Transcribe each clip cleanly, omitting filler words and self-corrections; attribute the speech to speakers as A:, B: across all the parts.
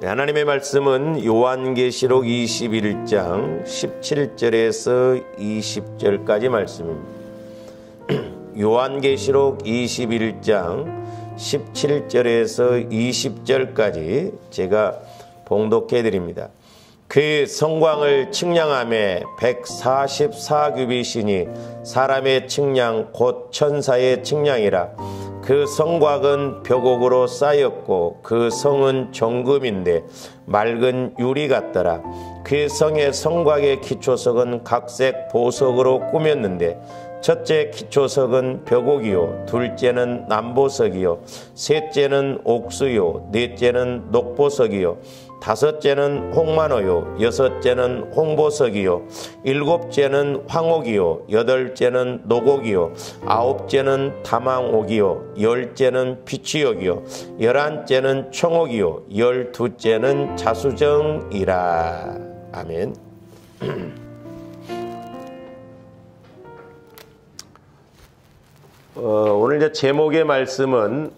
A: 하나님의 말씀은 요한계시록 21장 17절에서 20절까지 말씀입니다. 요한계시록 21장 17절에서 20절까지 제가 봉독해 드립니다. 그 성광을 측량하며 144규빗이니 사람의 측량 곧 천사의 측량이라. 그 성곽은 벽옥으로 쌓였고 그 성은 정금인데 맑은 유리 같더라. 그 성의 성곽의 기초석은 각색 보석으로 꾸몄는데 첫째 기초석은 벽옥이요, 둘째는 남보석이요, 셋째는 옥수요, 넷째는 녹보석이요, 다섯째는 홍만호요, 여섯째는 홍보석이요, 일곱째는 황옥이요, 여덟째는 녹옥이요, 아홉째는 다망옥이요, 열째는 비취옥이요, 열한째는 청옥이요, 열두째는 자수정이라. 아멘. 오늘 이제 제목의 말씀은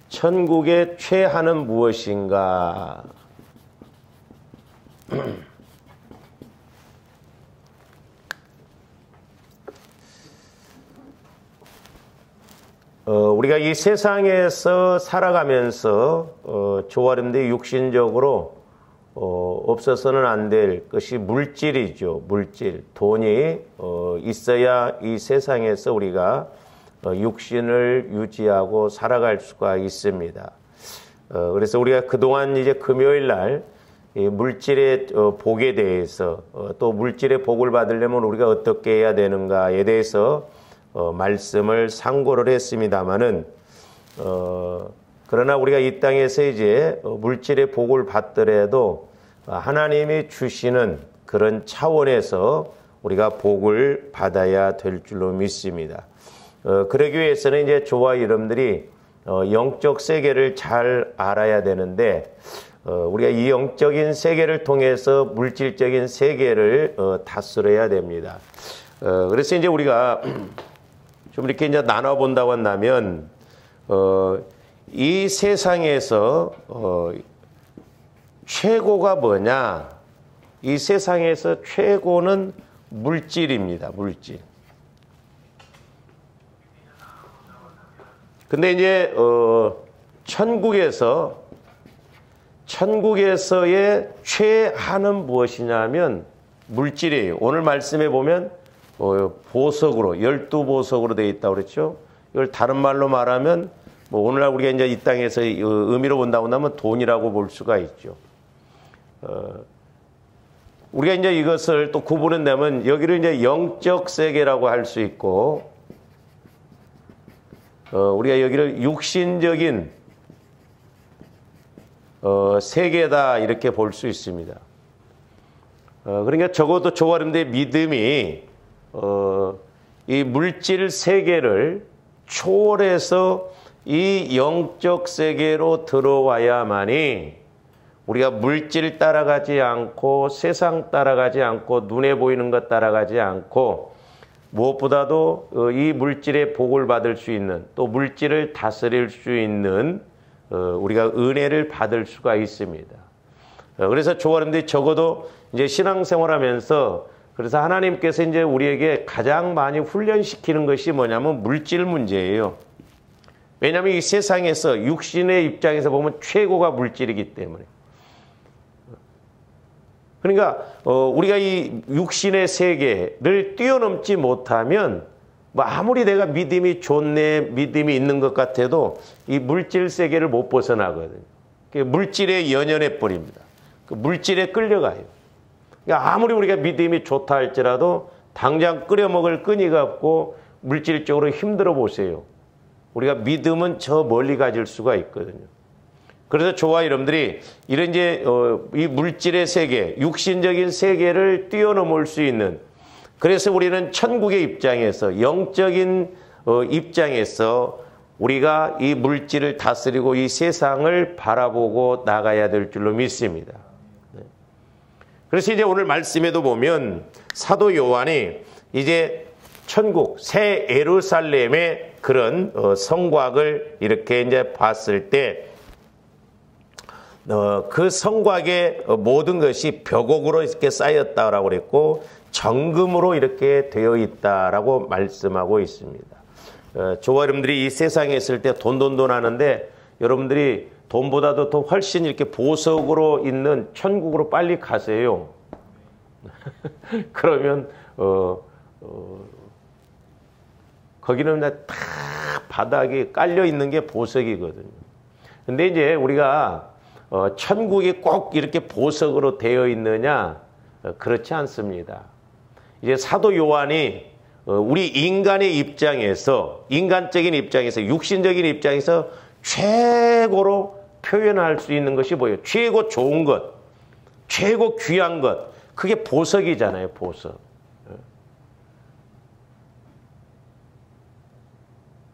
A: 천국의 최하는 무엇인가? 우리가 이 세상에서 살아가면서 조화름대 육신적으로 없어서는 안 될 것이 물질이죠. 물질. 돈이 있어야 이 세상에서 우리가 육신을 유지하고 살아갈 수가 있습니다. 그래서 우리가 그동안 이제 금요일 날 물질의 복에 대해서 또 물질의 복을 받으려면 우리가 어떻게 해야 되는가에 대해서 말씀을 상고를 했습니다마는 그러나 우리가 이 땅에서 이제 물질의 복을 받더라도 하나님이 주시는 그런 차원에서 우리가 복을 받아야 될 줄로 믿습니다. 그러기 위해서는 이제 저와 여러분들이 영적 세계를 잘 알아야 되는데 우리가 이 영적인 세계를 통해서 물질적인 세계를 다스려야 됩니다. 그래서 이제 우리가 좀 이렇게 이제 나눠 본다고 한다면 이 세상에서 최고가 뭐냐? 이 세상에서 최고는 물질입니다. 물질. 근데 이제 천국에서의 최하는 무엇이냐면 물질이에요. 오늘 말씀에 보면 보석으로 12보석으로 되어 있다고 그랬죠. 이걸 다른 말로 말하면 오늘날 우리가 이제 이 땅에서 의미로 본다고 하면 돈이라고 볼 수가 있죠. 우리가 이제 이것을 또 구분한다면 여기를 이제 영적 세계라고 할 수 있고, 우리가 여기를 육신적인 세계다 이렇게 볼 수 있습니다. 그러니까 적어도 저와 여러분들의 믿음이 이 물질 세계를 초월해서 이 영적 세계로 들어와야만이 우리가 물질 따라가지 않고 세상 따라가지 않고 눈에 보이는 것 따라가지 않고 무엇보다도 이 물질의 복을 받을 수 있는 또 물질을 다스릴 수 있는 우리가 은혜를 받을 수가 있습니다. 그래서 저와 여러분들이 적어도 이제 신앙생활하면서 그래서 하나님께서 이제 우리에게 가장 많이 훈련시키는 것이 뭐냐면 물질 문제예요. 왜냐하면 이 세상에서 육신의 입장에서 보면 최고가 물질이기 때문에. 그러니까 우리가 이 육신의 세계를 뛰어넘지 못하면 아무리 내가 믿음이 좋네, 믿음이 있는 것 같아도 이 물질 세계를 못 벗어나거든요. 물질에 연연해 버립니다. 그 물질에 끌려가요. 그러니까 아무리 우리가 믿음이 좋다 할지라도 당장 끓여 먹을 끈이가 없고 물질적으로 힘들어 보세요. 우리가 믿음은 저 멀리 가질 수가 있거든요. 그래서 저와 여러분들이 이런 이제 이 물질의 세계, 육신적인 세계를 뛰어넘을 수 있는, 그래서 우리는 천국의 입장에서 영적인 입장에서 우리가 이 물질을 다스리고 이 세상을 바라보고 나가야 될 줄로 믿습니다. 그래서 이제 오늘 말씀에도 보면 사도 요한이 이제 천국, 새 예루살렘의 그런 성곽을 이렇게 이제 봤을 때, 그 성곽의 모든 것이 벽옥으로 이렇게 쌓였다라고 그랬고, 정금으로 이렇게 되어 있다라고 말씀하고 있습니다. 저와 여러분들이 이 세상에 있을 때 돈 하는데, 여러분들이 돈보다도 더 훨씬 이렇게 보석으로 있는 천국으로 빨리 가세요. 그러면 거기는 다 바닥에 깔려 있는 게 보석이거든요. 근데 이제 우리가 천국이 꼭 이렇게 보석으로 되어 있느냐? 그렇지 않습니다. 이제 사도 요한이 우리 인간의 입장에서, 인간적인 입장에서, 육신적인 입장에서 최고로 표현할 수 있는 것이 뭐예요? 최고 좋은 것, 최고 귀한 것, 그게 보석이잖아요, 보석.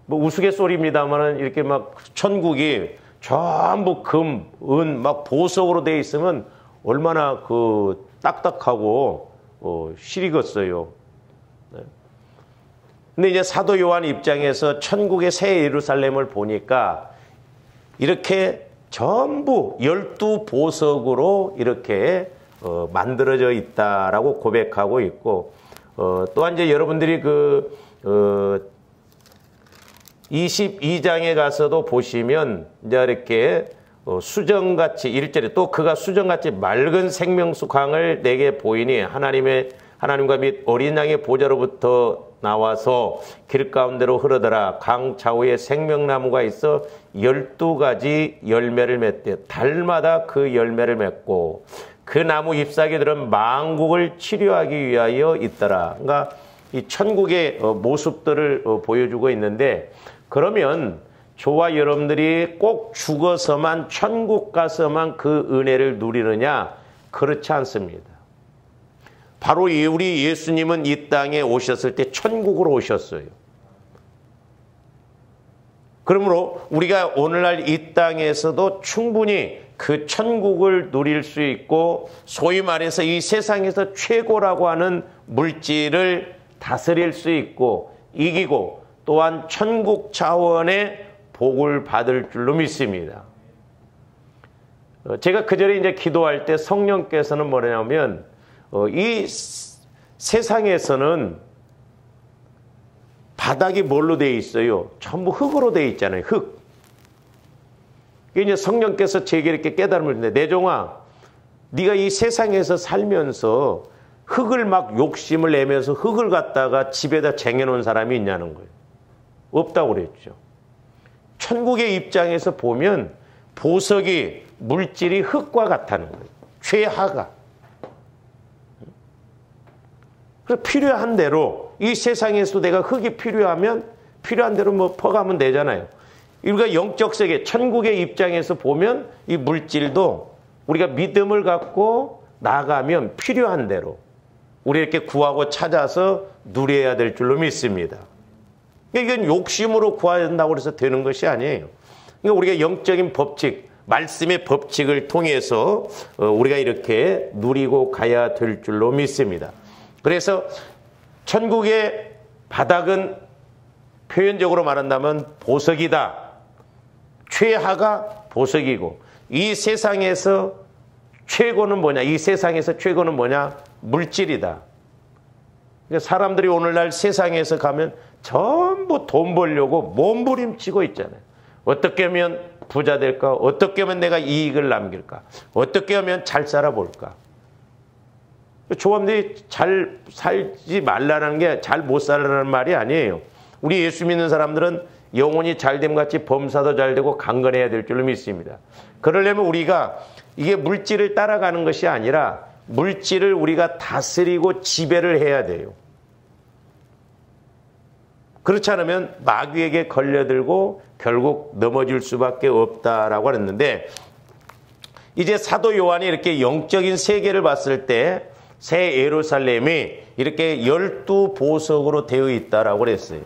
A: 뭐 우스갯소리입니다만은 이렇게 막 천국이 전부 금, 은, 막 보석으로 되어 있으면 얼마나 그 딱딱하고 시리겠어요. 근데 이제 사도 요한 입장에서 천국의 새 예루살렘을 보니까 이렇게 전부 12보석으로 이렇게 만들어져 있다라고 고백하고 있고, 또한 이제 여러분들이 22장에 가서도 보시면 이제 이렇게 수정같이 1절에 또 그가 수정같이 맑은 생명수 강을 내게 보이니 하나님과 및 어린 양의 보좌로부터 나와서 길 가운데로 흐르더라. 강 좌우에 생명나무가 있어 12가지 열매를 맺되 달마다 그 열매를 맺고 그 나무 잎사귀들은 만국을 치료하기 위하여 있더라. 그러니까 이 천국의 모습들을 보여주고 있는데, 그러면 저와 여러분들이 꼭 죽어서만 천국 가서만 그 은혜를 누리느냐? 그렇지 않습니다. 바로 우리 예수님은 이 땅에 오셨을 때 천국으로 오셨어요. 그러므로 우리가 오늘날 이 땅에서도 충분히 그 천국을 누릴 수 있고, 소위 말해서 이 세상에서 최고라고 하는 물질을 다스릴 수 있고 이기고, 또한 천국 차원의 복을 받을 줄로 믿습니다. 제가 그 전에 이제 기도할 때 성령께서는 뭐냐면, 이 세상에서는 바닥이 뭘로 되어 있어요? 전부 흙으로 되어 있잖아요. 흙. 이제 성령께서 제게 이렇게 깨달음을 주는데, 내종아, 네가 이 세상에서 살면서 흙을 막 욕심을 내면서 흙을 갖다가 집에다 쟁여놓은 사람이 있냐는 거예요. 없다고 그랬죠. 천국의 입장에서 보면 보석이, 물질이 흙과 같다는 거예요. 최하가. 그래서 필요한 대로, 이 세상에서도 내가 흙이 필요하면 필요한 대로 뭐 퍼가면 되잖아요. 우리가 영적 세계, 천국의 입장에서 보면 이 물질도 우리가 믿음을 갖고 나가면 필요한 대로 우리 이렇게 구하고 찾아서 누려야 될 줄로 믿습니다. 이건 욕심으로 구해야 된다고 해서 되는 것이 아니에요. 그러니까 우리가 영적인 법칙, 말씀의 법칙을 통해서 우리가 이렇게 누리고 가야 될 줄로 믿습니다. 그래서 천국의 바닥은 표현적으로 말한다면 보석이다. 최하가 보석이고, 이 세상에서 최고는 뭐냐? 이 세상에서 최고는 뭐냐? 물질이다. 그러니까 사람들이 오늘날 세상에서 가면 전부 돈 벌려고 몸부림치고 있잖아요. 어떻게 하면 부자 될까? 어떻게 하면 내가 이익을 남길까? 어떻게 하면 잘 살아볼까? 조합들이 잘 살지 말라는 게 잘 못 살라는 말이 아니에요. 우리 예수 믿는 사람들은 영혼이 잘됨 같이 범사도 잘되고 강건해야 될 줄로 믿습니다. 그러려면 우리가 이게 물질을 따라가는 것이 아니라 물질을 우리가 다스리고 지배를 해야 돼요. 그렇지 않으면 마귀에게 걸려들고 결국 넘어질 수밖에 없다라고 했는데, 이제 사도 요한이 이렇게 영적인 세계를 봤을 때 새 예루살렘이 이렇게 12보석으로 되어 있다라고 그랬어요.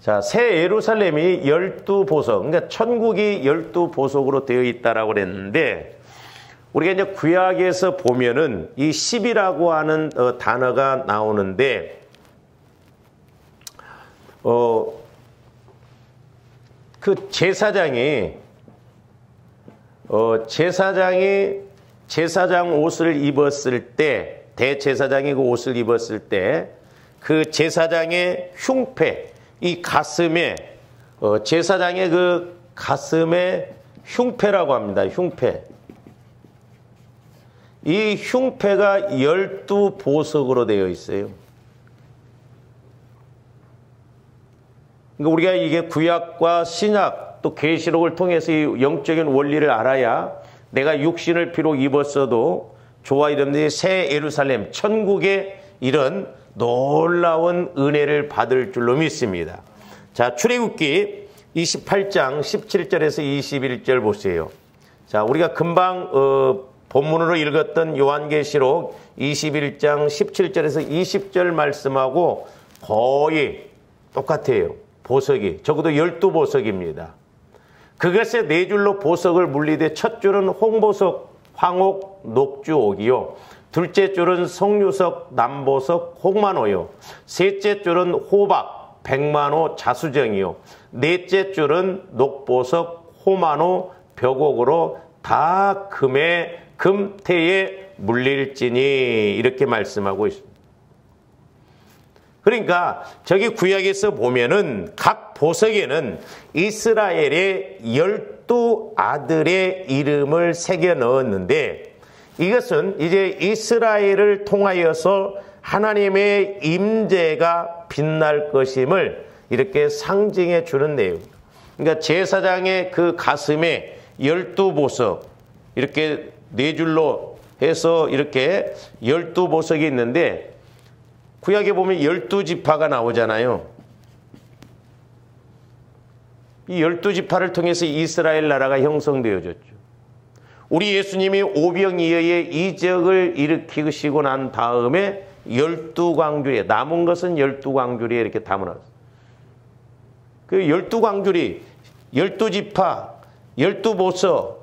A: 자, 새 예루살렘이 12보석, 그러니까 천국이 12보석으로 되어 있다라고 그랬는데, 우리가 이제 구약에서 보면은 이 10이라고 하는 단어가 나오는데, 그 제사장이 제사장 옷을 입었을 때, 대제사장이 그 옷을 입었을 때, 그 제사장의 흉패, 이 가슴에, 제사장의 그 가슴에 흉패라고 합니다. 흉패. 이 흉패가 12보석으로 되어 있어요. 그러니까 우리가 이게 구약과 신약 또 계시록을 통해서 이 영적인 원리를 알아야 내가 육신을 비록 입었어도 저와 여러분들이 새 예루살렘 천국의 이런 놀라운 은혜를 받을 줄로 믿습니다. 자, 출애굽기 28장 17절에서 21절 보세요. 자, 우리가 금방 본문으로 읽었던 요한계시록 21장 17절에서 20절 말씀하고 거의 똑같아요. 보석이 적어도 12보석입니다. 그것의 네 줄로 보석을 물리되 첫 줄은 홍보석, 황옥, 녹주옥이요. 둘째 줄은 석류석, 남보석, 홍만호요. 셋째 줄은 호박, 백만호, 자수정이요. 넷째 줄은 녹보석, 호만호, 벽옥으로 다 금태에 물릴지니 이렇게 말씀하고 있습니다. 그러니까 저기 구약에서 보면은 각 보석에는 이스라엘의 12아들의 이름을 새겨 넣었는데 이것은 이제 이스라엘을 통하여서 하나님의 임재가 빛날 것임을 이렇게 상징해 주는 내용입니다. 그러니까 제사장의 그 가슴에 12보석 이렇게 네 줄로 해서 이렇게 12보석이 있는데 구약에 보면 12지파가 나오잖아요. 이 12지파를 통해서 이스라엘 나라가 형성되어졌죠. 우리 예수님이 오병이어의 이적을 일으키시고 난 다음에 12광주리에 남은 것은 12광주리에 이렇게 담아놨어요. 그 12광주리, 12지파, 12보석,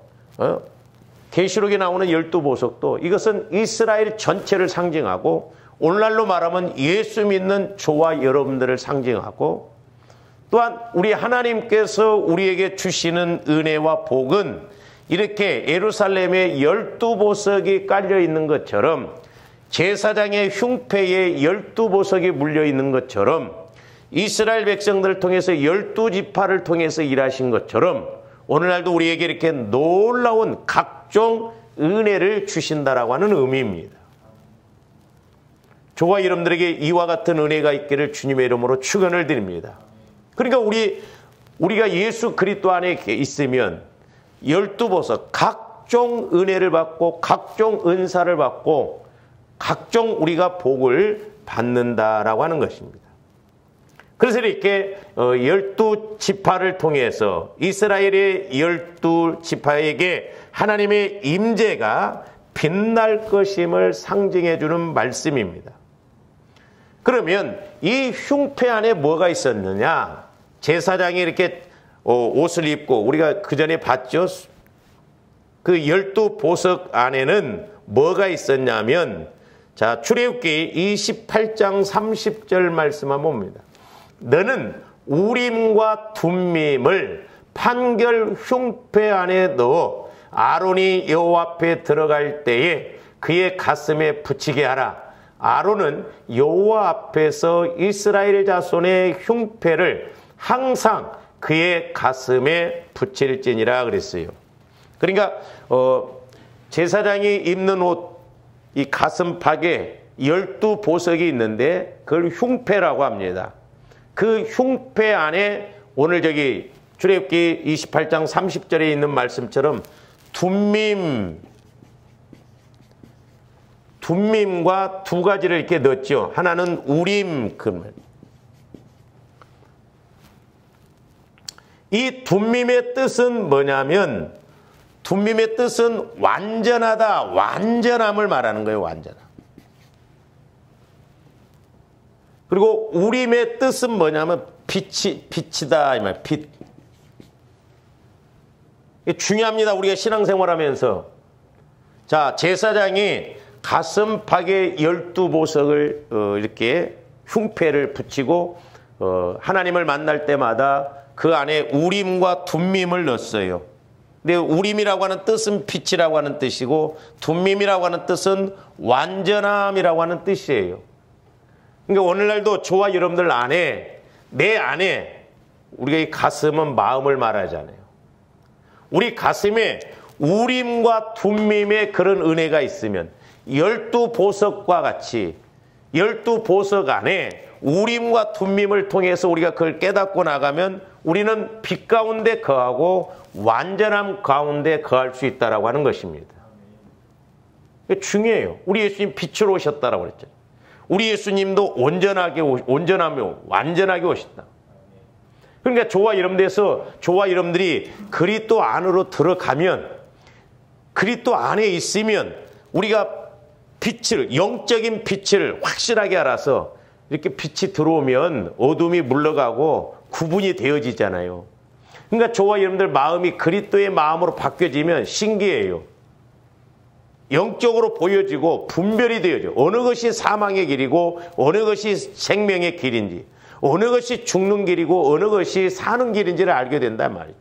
A: 계시록에 나오는 12보석도 이것은 이스라엘 전체를 상징하고 오늘날로 말하면 예수 믿는 저와 여러분들을 상징하고 또한 우리 하나님께서 우리에게 주시는 은혜와 복은 이렇게 예루살렘에 12보석이 깔려 있는 것처럼 제사장의 흉패에 12보석이 물려 있는 것처럼 이스라엘 백성들을 통해서 12지파를 통해서 일하신 것처럼 오늘날도 우리에게 이렇게 놀라운 각종 은혜를 주신다라고 하는 의미입니다. 저와 여러분들에게 이와 같은 은혜가 있기를 주님의 이름으로 축원을 드립니다. 그러니까 우리가 예수 그리스도 안에 있으면 12보석 각종 은혜를 받고 각종 은사를 받고 각종 우리가 복을 받는다라고 하는 것입니다. 그래서 이렇게 12지파를 통해서 이스라엘의 12지파에게 하나님의 임재가 빛날 것임을 상징해 주는 말씀입니다. 그러면 이 흉패 안에 뭐가 있었느냐? 제사장이 이렇게 옷을 입고 우리가 그 전에 봤죠? 그 12보석 안에는 뭐가 있었냐면 자, 출애굽기 28장 30절 말씀만 봅니다. 너는 우림과 둠밈을 판결 흉패 안에 넣어 아론이 여호와 앞에 들어갈 때에 그의 가슴에 붙이게 하라. 아론은 여호와 앞에서 이스라엘 자손의 흉패를 항상 그의 가슴에 붙일지니라 그랬어요. 그러니까 제사장이 입는 옷, 이 가슴팍에 12보석이 있는데 그걸 흉패라고 합니다. 그 흉패 안에 오늘 저기 출애굽기 28장 30절에 있는 말씀처럼 둠밈과 두 가지를 이렇게 넣었죠. 하나는 우림, 이 둠밈의 뜻은 뭐냐면 둠밈의 뜻은 완전하다, 완전함을 말하는 거예요. 완전함. 그리고 우림의 뜻은 뭐냐면 빛이다 이 말. 빛. 이게 중요합니다. 우리가 신앙생활하면서. 자, 제사장이 가슴팍에 12보석을 이렇게 흉패를 붙이고 하나님을 만날 때마다 그 안에 우림과 둠밈을 넣었어요. 근데 우림이라고 하는 뜻은 빛이라고 하는 뜻이고 둠밈이라고 하는 뜻은 완전함이라고 하는 뜻이에요. 그러니까 오늘날도 저와 여러분들 안에, 내 안에 우리가 이 가슴은 마음을 말하잖아요. 우리 가슴에 우림과 둠밈의 그런 은혜가 있으면 12보석과 같이 12보석 안에 우림과 둠밈을 통해서 우리가 그걸 깨닫고 나가면 우리는 빛 가운데 거하고 완전함 가운데 거할 수 있다라고 하는 것입니다. 이게 중요해요. 우리 예수님 빛으로 오셨다라고 그랬잖아요. 우리 예수님도 온전하며 완전하게 오셨다. 그러니까 저와 여러분들에서 저와 여러분들이 그리스도 안으로 들어가면, 그리스도 안에 있으면 우리가 빛을, 영적인 빛을 확실하게 알아서 이렇게 빛이 들어오면 어둠이 물러가고 구분이 되어지잖아요. 그러니까 저와 여러분들 마음이 그리스도의 마음으로 바뀌어지면 신기해요. 영적으로 보여지고 분별이 되어져. 어느 것이 사망의 길이고 어느 것이 생명의 길인지, 어느 것이 죽는 길이고 어느 것이 사는 길인지를 알게 된단 말이죠.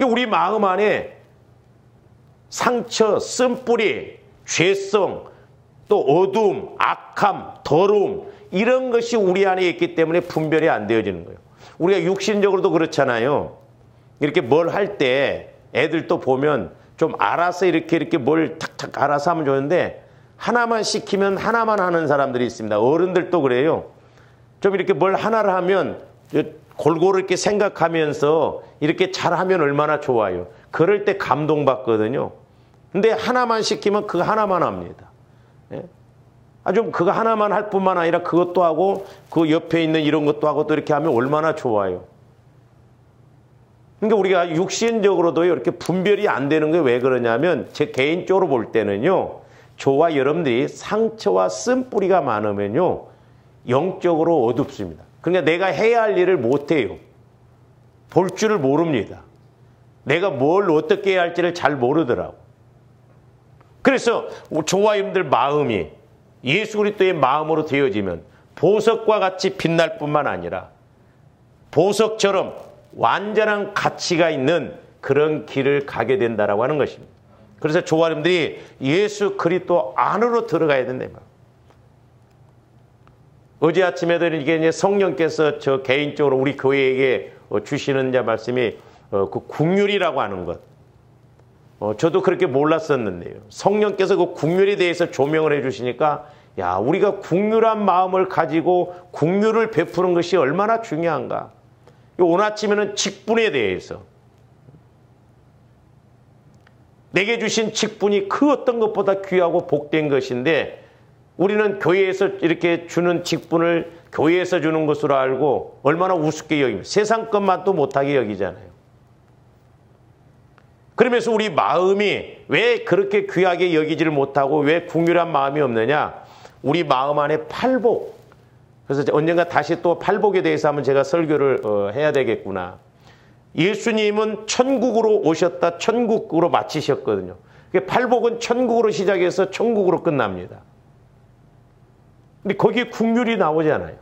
A: 우리 마음 안에 상처, 쓴뿌리, 죄성, 또 어둠, 악함, 더러움 이런 것이 우리 안에 있기 때문에 분별이 안 되어지는 거예요. 우리가 육신적으로도 그렇잖아요. 이렇게 뭘 할 때 애들도 보면 좀 알아서 이렇게 뭘 탁탁 알아서 하면 좋은데 하나만 시키면 하나만 하는 사람들이 있습니다. 어른들도 그래요. 좀 이렇게 뭘 하나를 하면 골고루 이렇게 생각하면서 이렇게 잘하면 얼마나 좋아요. 그럴 때 감동받거든요. 근데 하나만 시키면 그거 하나만 합니다. 예? 좀 그거 하나만 할 뿐만 아니라 그것도 하고 그 옆에 있는 이런 것도 하고 또 이렇게 하면 얼마나 좋아요. 그러니까 우리가 육신적으로도 이렇게 분별이 안 되는 게 왜 그러냐면 제 개인적으로 볼 때는요. 저와 여러분들이 상처와 쓴뿌리가 많으면요. 영적으로 어둡습니다. 그러니까 내가 해야 할 일을 못해요. 볼 줄을 모릅니다. 내가 뭘 어떻게 해야 할지를 잘 모르더라고. 그래서 저와 여러분들 마음이 예수 그리스도의 마음으로 되어지면 보석과 같이 빛날 뿐만 아니라 보석처럼 완전한 가치가 있는 그런 길을 가게 된다라고 하는 것입니다. 그래서 저와 여러분들이 예수 그리스도 안으로 들어가야 된다. 어제 아침에도 이게 이제 성령께서 저 개인적으로 우리 교회에게 주시는 말씀이 그 국률이라고 하는 것. 저도 그렇게 몰랐었는데요. 성령께서 그 국률에 대해서 조명을 해주시니까 야, 우리가 국률한 마음을 가지고 국률을 베푸는 것이 얼마나 중요한가. 오늘 아침에는 직분에 대해서 내게 주신 직분이 그 어떤 것보다 귀하고 복된 것인데 우리는 교회에서 이렇게 주는 직분을 교회에서 주는 것으로 알고 얼마나 우습게 여깁니다. 세상 것만도 못하게 여기잖아요. 그러면서 우리 마음이 왜 그렇게 귀하게 여기지를 못하고 왜 궁휼한 마음이 없느냐? 우리 마음 안에 팔복. 그래서 언젠가 다시 또 팔복에 대해서 한번 제가 설교를 해야 되겠구나. 예수님은 천국으로 오셨다 천국으로 마치셨거든요. 팔복은 천국으로 시작해서 천국으로 끝납니다. 근데 거기에 국률이 나오잖아요.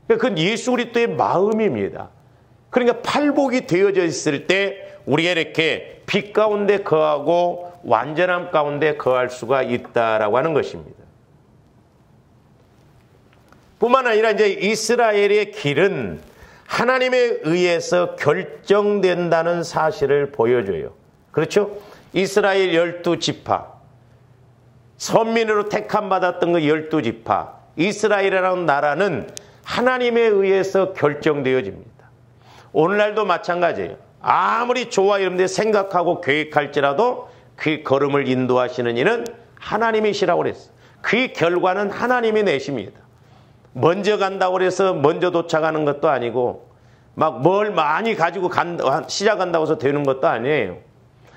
A: 그건 예수 그리스도의 마음입니다. 그러니까 팔복이 되어져 있을 때 우리가 이렇게 빛 가운데 거하고 완전함 가운데 거할 수가 있다라고 하는 것입니다. 뿐만 아니라 이제 이스라엘의 길은 하나님에 의해서 결정된다는 사실을 보여줘요. 그렇죠? 이스라엘 12지파, 선민으로 택함받았던 그 12지파, 이스라엘이라는 나라는 하나님에 의해서 결정되어집니다. 오늘날도 마찬가지예요. 아무리 저와 여러분들이 생각하고 계획할지라도 그 걸음을 인도하시는 이는 하나님이시라고 그랬어요. 그 결과는 하나님이 내십니다. 먼저 간다고 해서 먼저 도착하는 것도 아니고 막 뭘 많이 가지고 시작한다고 해서 되는 것도 아니에요.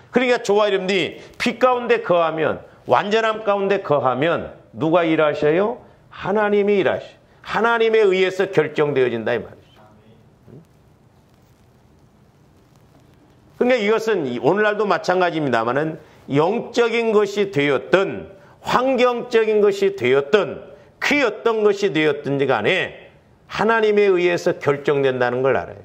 A: 그러니까 저와 여러분들이 빛 가운데 거하면 완전함 가운데 거하면 누가 일하셔요? 하나님이 일하셔요. 하나님에 의해서 결정되어진다 이 말이죠. 그러니까 이것은 오늘날도 마찬가지입니다만은 영적인 것이 되었든 환경적인 것이 되었든 그 어떤 것이 되었든지 간에 하나님에 의해서 결정된다는 걸 알아요.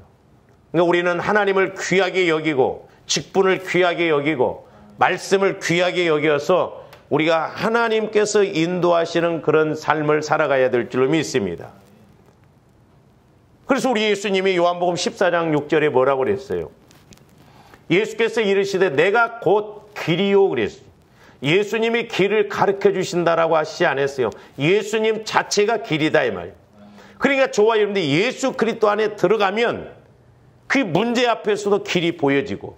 A: 그러니까 우리는 하나님을 귀하게 여기고 직분을 귀하게 여기고 말씀을 귀하게 여겨서 우리가 하나님께서 인도하시는 그런 삶을 살아가야 될 줄로 믿습니다. 그래서 우리 예수님이 요한복음 14장 6절에 뭐라고 그랬어요? 예수께서 이르시되 내가 곧 길이요 그랬어요. 예수님이 길을 가르쳐 주신다라고 하시지 않았어요. 예수님 자체가 길이다 이 말. 그러니까 저와 여러분들 예수 그리스도 안에 들어가면 그 문제 앞에서도 길이 보여지고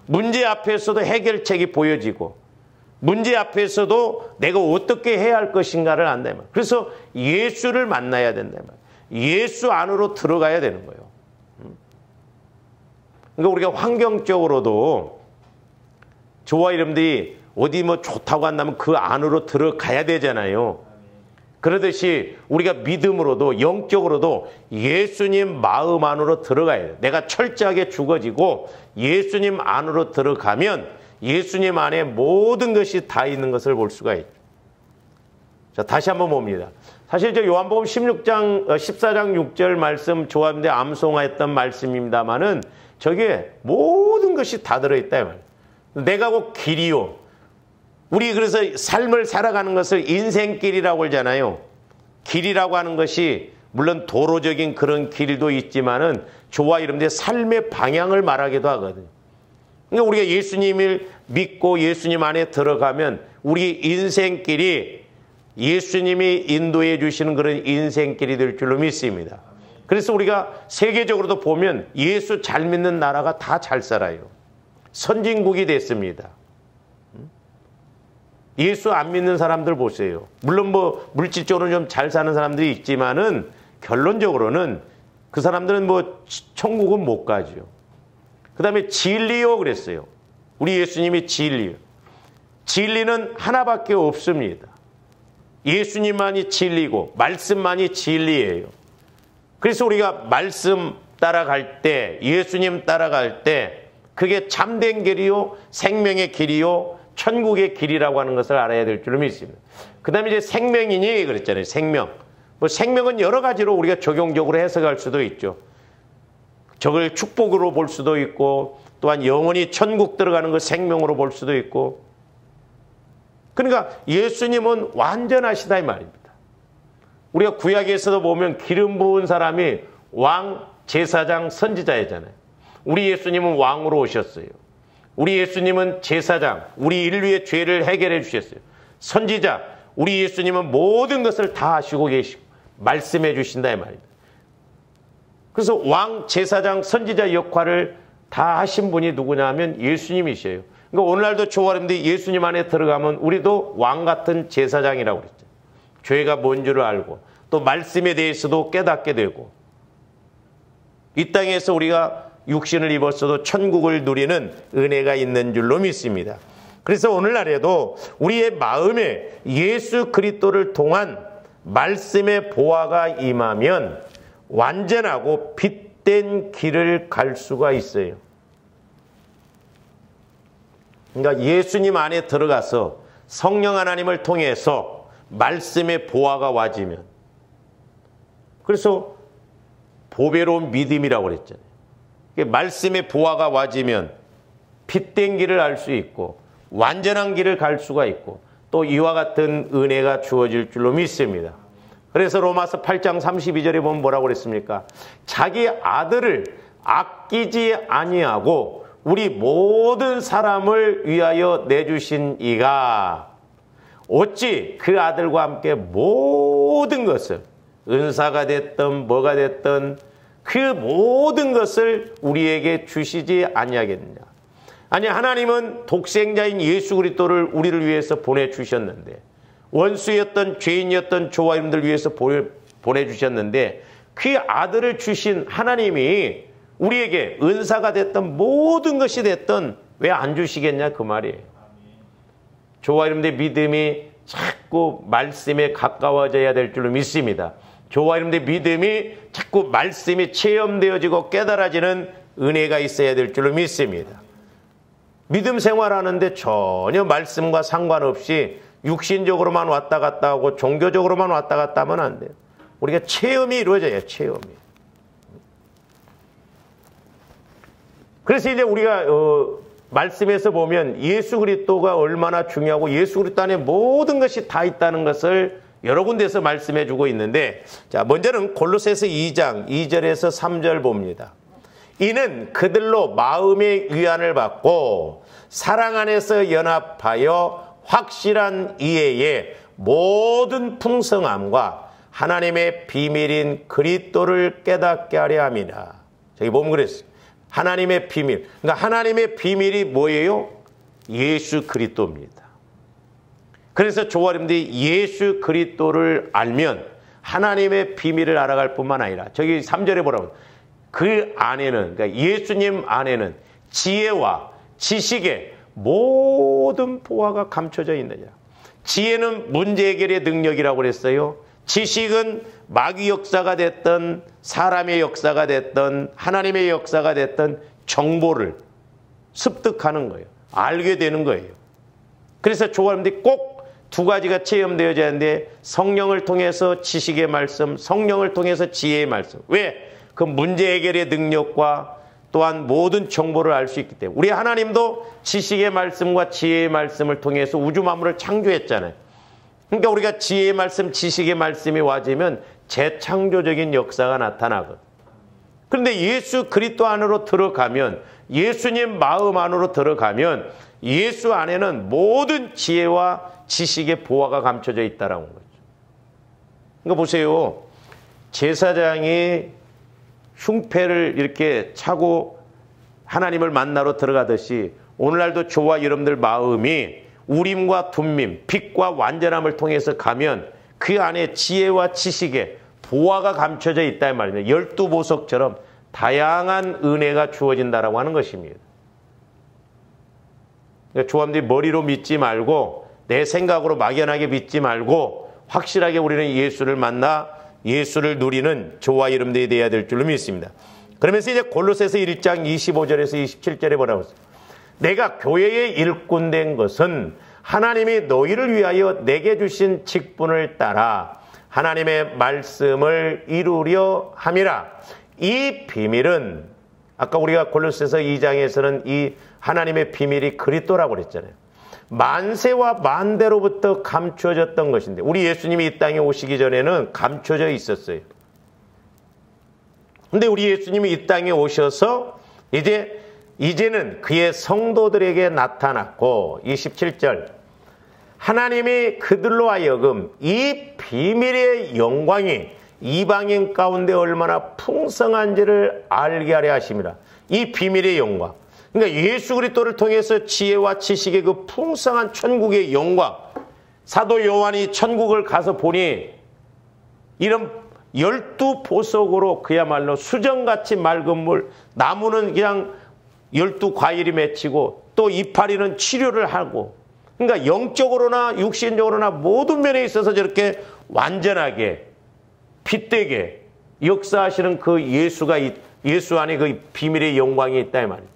A: 문제 앞에서도 해결책이 보여지고 문제 앞에서도 내가 어떻게 해야 할 것인가를 안다 이 말. 그래서 예수를 만나야 된다 이 말. 예수 안으로 들어가야 되는 거예요. 그러니까 우리가 환경적으로도 저와 여러분들이 어디 뭐 좋다고 한다면 그 안으로 들어가야 되잖아요. 그러듯이 우리가 믿음으로도 영적으로도 예수님 마음 안으로 들어가야 돼요. 내가 철저하게 죽어지고 예수님 안으로 들어가면 예수님 안에 모든 것이 다 있는 것을 볼 수가 있죠. 자, 다시 한번 봅니다. 사실 저 요한복음 14장 6절 말씀 좋아하는데 암송했던 말씀입니다만은 저게 모든 것이 다 들어있다 이 말이에요. 내가 곧 길이요. 우리 그래서 삶을 살아가는 것을 인생길이라고 하잖아요. 길이라고 하는 것이 물론 도로적인 그런 길도 있지만은 저와 여러분들의 삶의 방향을 말하기도 하거든요. 그러니까 우리가 예수님을 믿고 예수님 안에 들어가면 우리 인생길이 예수님이 인도해 주시는 그런 인생길이 될 줄로 믿습니다. 그래서 우리가 세계적으로도 보면 예수 잘 믿는 나라가 다 잘 살아요. 선진국이 됐습니다. 예수 안 믿는 사람들 보세요. 물론 뭐 물질적으로 좀 잘 사는 사람들이 있지만은 결론적으로는 그 사람들은 뭐 천국은 못 가죠. 그 다음에 진리요 그랬어요. 우리 예수님이 진리요. 진리는 하나밖에 없습니다. 예수님만이 진리고 말씀만이 진리예요. 그래서 우리가 말씀 따라갈 때 예수님 따라갈 때 그게 참된 길이요 생명의 길이요 천국의 길이라고 하는 것을 알아야 될 줄을 믿습니다. 그 다음에 이제 생명이니 그랬잖아요. 생명. 뭐 생명은 여러 가지로 우리가 적용적으로 해석할 수도 있죠. 저걸 축복으로 볼 수도 있고 또한 영원히 천국 들어가는 걸 생명으로 볼 수도 있고 그러니까 예수님은 완전하시다 이 말입니다. 우리가 구약에서도 보면 기름 부은 사람이 왕, 제사장, 선지자이잖아요. 우리 예수님은 왕으로 오셨어요. 우리 예수님은 제사장, 우리 인류의 죄를 해결해 주셨어요. 선지자, 우리 예수님은 모든 것을 다 하시고 계시고 말씀해 주신다 이 말입니다. 그래서 왕, 제사장, 선지자 역할을 다 하신 분이 누구냐 하면 예수님이셔요. 그러니까 오늘날도 조화름들이 예수님 안에 들어가면 우리도 왕 같은 제사장이라고 그랬죠. 죄가 뭔 줄을 알고 또 말씀에 대해서도 깨닫게 되고 이 땅에서 우리가 육신을 입었어도 천국을 누리는 은혜가 있는 줄로 믿습니다. 그래서 오늘날에도 우리의 마음에 예수 그리스도를 통한 말씀의 보화가 임하면 완전하고 빛된 길을 갈 수가 있어요. 그러니까 예수님 안에 들어가서 성령 하나님을 통해서 말씀의 보화가 와지면 그래서 보배로운 믿음이라고 그랬잖아요. 말씀의 보화가 와지면 빛된 길을 알 수 있고 완전한 길을 갈 수가 있고 또 이와 같은 은혜가 주어질 줄로 믿습니다. 그래서 로마서 8장 32절에 보면 뭐라고 그랬습니까? 자기 아들을 아끼지 아니하고 우리 모든 사람을 위하여 내주신 이가 어찌 그 아들과 함께 모든 것을 은사가 됐든 뭐가 됐든 그 모든 것을 우리에게 주시지 아니하겠느냐. 아니 하나님은 독생자인 예수 그리스도를 우리를 위해서 보내주셨는데 원수였던 죄인이었던 저와 여러분들 위해서 보내주셨는데 그 아들을 주신 하나님이 우리에게 은사가 됐던 모든 것이 됐던 왜 안 주시겠냐 그 말이에요. 저와 여러분들의 믿음이 자꾸 말씀에 가까워져야 될 줄로 믿습니다. 저와 여러분들의 믿음이 자꾸 말씀이 체험되어지고 깨달아지는 은혜가 있어야 될 줄로 믿습니다. 믿음 생활하는데 전혀 말씀과 상관없이 육신적으로만 왔다 갔다 하고 종교적으로만 왔다 갔다 하면 안 돼요. 우리가 체험이 이루어져야 체험이. 그래서 이제 우리가 말씀에서 보면 예수 그리스도가 얼마나 중요하고 예수 그리스도 안에 모든 것이 다 있다는 것을 여러 군데서 말씀해 주고 있는데, 자, 먼저는 골로새서 2장 2절에서 3절 봅니다. 이는 그들로 마음의 위안을 받고 사랑 안에서 연합하여 확실한 이해에 모든 풍성함과 하나님의 비밀인 그리스도를 깨닫게 하려 함이라. 저기 보면 그랬어요. 하나님의 비밀. 그러니까 하나님의 비밀이 뭐예요? 예수 그리스도입니다. 그래서 저와 여러분들이 예수 그리스도를 알면 하나님의 비밀을 알아갈 뿐만 아니라, 저기 3절에 보라고, 그 안에는, 그러니까 예수님 안에는 지혜와 지식의 모든 보화가 감춰져 있느냐. 지혜는 문제 해결의 능력이라고 그랬어요. 지식은 마귀 역사가 됐던 사람의 역사가 됐던 하나님의 역사가 됐던 정보를 습득하는 거예요. 알게 되는 거예요. 그래서 저와 여러분들이 꼭 두 가지가 체험되어져야 하는데, 성령을 통해서 지식의 말씀, 성령을 통해서 지혜의 말씀. 왜? 그 문제 해결의 능력과 또한 모든 정보를 알 수 있기 때문에. 우리 하나님도 지식의 말씀과 지혜의 말씀을 통해서 우주 만물을 창조했잖아요. 그러니까 우리가 지혜의 말씀, 지식의 말씀이 와지면 재창조적인 역사가 나타나거든. 그런데 예수 그리스도 안으로 들어가면, 예수님 마음 안으로 들어가면 예수 안에는 모든 지혜와 지식의 보화가 감춰져 있다라는 거죠. 그러니까 보세요. 제사장이 흉패를 이렇게 차고 하나님을 만나러 들어가듯이 오늘날도 저와 여러분들 마음이 우림과 둠밈, 빛과 완전함을 통해서 가면 그 안에 지혜와 지식의 보화가 감춰져 있다 이 말입니다. 12보석처럼 다양한 은혜가 주어진다라고 하는 것입니다. 그러니까 조합들이 머리로 믿지 말고 내 생각으로 막연하게 믿지 말고 확실하게 우리는 예수를 만나 예수를 누리는 저와 여러분들이 되어야 될 줄로 믿습니다. 그러면서 이제 골로새서 1장 25절에서 27절에 뭐라고 했어요? 내가 교회의 일꾼 된 것은 하나님이 너희를 위하여 내게 주신 직분을 따라 하나님의 말씀을 이루려 함이라. 이 비밀은, 아까 우리가 골로새서 2장에서는 이 하나님의 비밀이 그리스도라고 그랬잖아요. 만세와 만대로부터 감춰졌던 것인데, 우리 예수님이 이 땅에 오시기 전에는 감춰져 있었어요. 근데 우리 예수님이 이 땅에 오셔서 이제는 그의 성도들에게 나타났고, 27절, 하나님이 그들로 하여금 이 비밀의 영광이 이방인 가운데 얼마나 풍성한지를 알게 하려 하심이라. 이 비밀의 영광, 그러니까 예수 그리스도를 통해서 지혜와 지식의 그 풍성한 천국의 영광. 사도 요한이 천국을 가서 보니 이런 12보석으로 그야말로 수정같이 맑은 물, 나무는 그냥 12과일이 맺히고 또 이파리는 치료를 하고, 그러니까 영적으로나 육신적으로나 모든 면에 있어서 저렇게 완전하게 빛되게 역사하시는 그 예수 안에 그 비밀의 영광이 있다 이 말이에요.